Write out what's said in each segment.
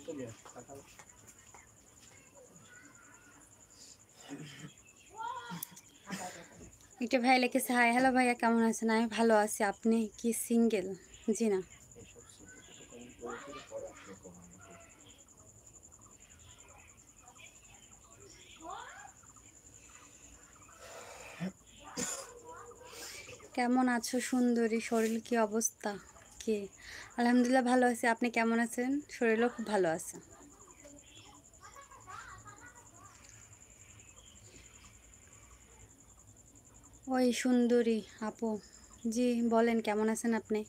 একটা ভাই লিখেছে, হাই হ্যালো ভাইয়া, কেমন আছেন? আমি ভালো আছি, আপনি কি সিঙ্গেল? জি না। কেমন আছো সুন্দরী? শরীর কি অবস্থা? কি? আলহামদুলিল্লাহ ভালো আছি, আপনি কেমন আছেন? শরীরও খুব ভালো আছে। ওই সুন্দরী আপু, জি বলেন, কেমন আছেন আপনি?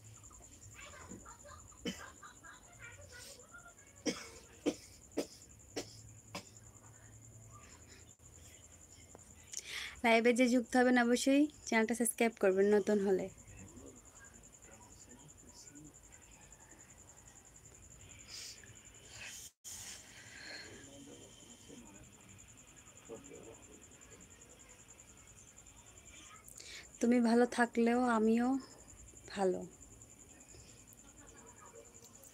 লাইভে যে যুক্ত হবেন অবশ্যই চ্যানেলটা সাবস্ক্রাইব করবেন নতুন হলে। তুমি ভালো থাকলেও আমিও ভালো।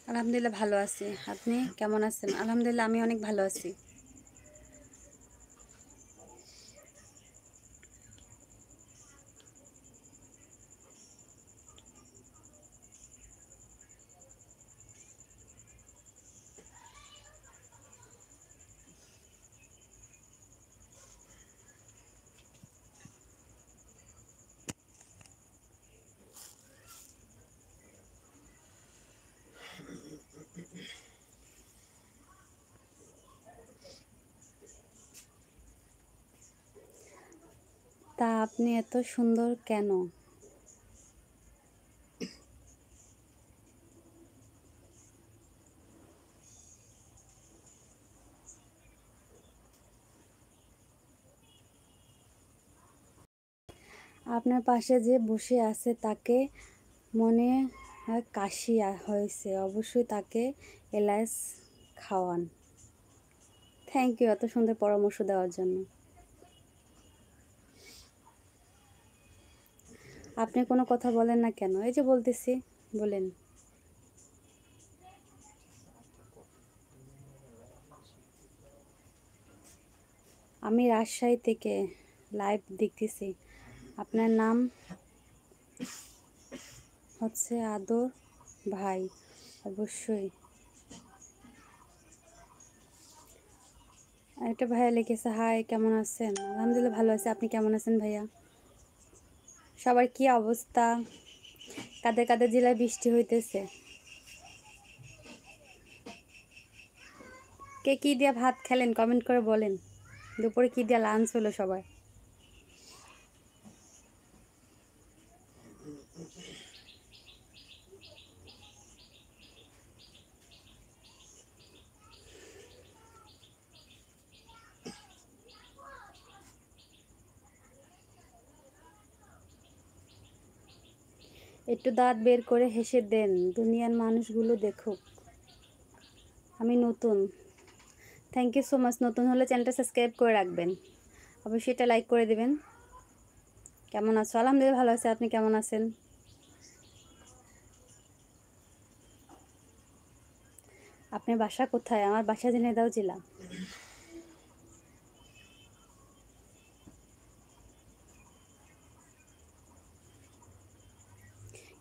আলহামদুলিল্লাহ ভালো আছি, আপনি কেমন আছেন? আলহামদুলিল্লাহ আমি অনেক ভালো আছি। তা আপনি এত সুন্দর কেন? আপনার পাশে যে বসে আছে তাকে মনে হয় কাশি হয়েছে, অবশ্যই তাকে এলাচ খাওয়ান। থ্যাংক ইউ এত সুন্দর পরামর্শ দেওয়ার জন্য। আপনি কোনো কথা বলেন না কেন? এই যে বলতেছি, বলেন। আমি রাজশাহী থেকে লাইভ দেখতেছি। আপনার নাম হচ্ছে আদর ভাই? অবশ্যই। একটা ভাইয়া লিখেছে, হাই কেমন আছেন? আলহামদুলিল্লাহ ভালো আছি, আপনি কেমন আছেন ভাইয়া? সবার কি অবস্থা? কাদের কাদের জেলায় বৃষ্টি হইতেছে? কে কি দিয়ে ভাত খেলেন কমেন্ট করে বলেন। দুপুরে কি দিয়ে লাঞ্চ হলো সবার? একটু দাঁত বের করে হেসে দেন, দুনিয়ার মানুষগুলো দেখুক। আমি নতুন। Thank you so much. নতুন হলে চ্যানেলটা সাবস্ক্রাইব করে রাখবেন, অবশ্যই এটা লাইক করে দেবেন। কেমন আছো? আলহামদুলিল্লাহ ভালো আছে, আপনি কেমন আছেন? আপনার বাসা কোথায়? আমার বাসা ঝিনাইদহ জেলা।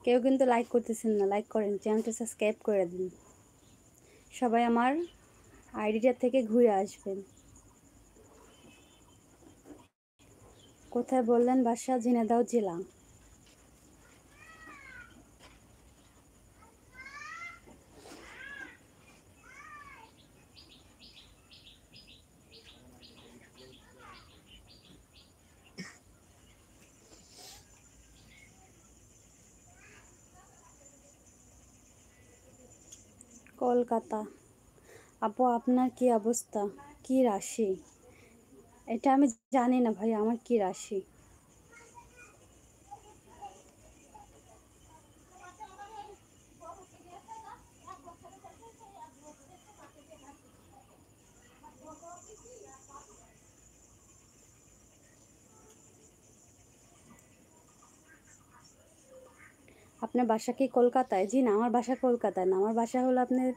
কেউ কিন্তু লাইক করতেছেন না, লাইক করেন, চ্যানেলটা সাবস্ক্রাইব করে দিন। সবাই আমার আইডিটা থেকে ঘুরে আসবেন। কোথায় বললেন বাসা? ঝিনাইদহ জেলা। কলকাতা। আপু আপনার কি অবস্থা? কি রাশি? এটা আমি জানি না ভাই, আমার কি রাশি? আপনার বাসা কি কলকাতায়? জি না, আমার বাসা কলকাতায় না, আমার বাসা হলো আপনার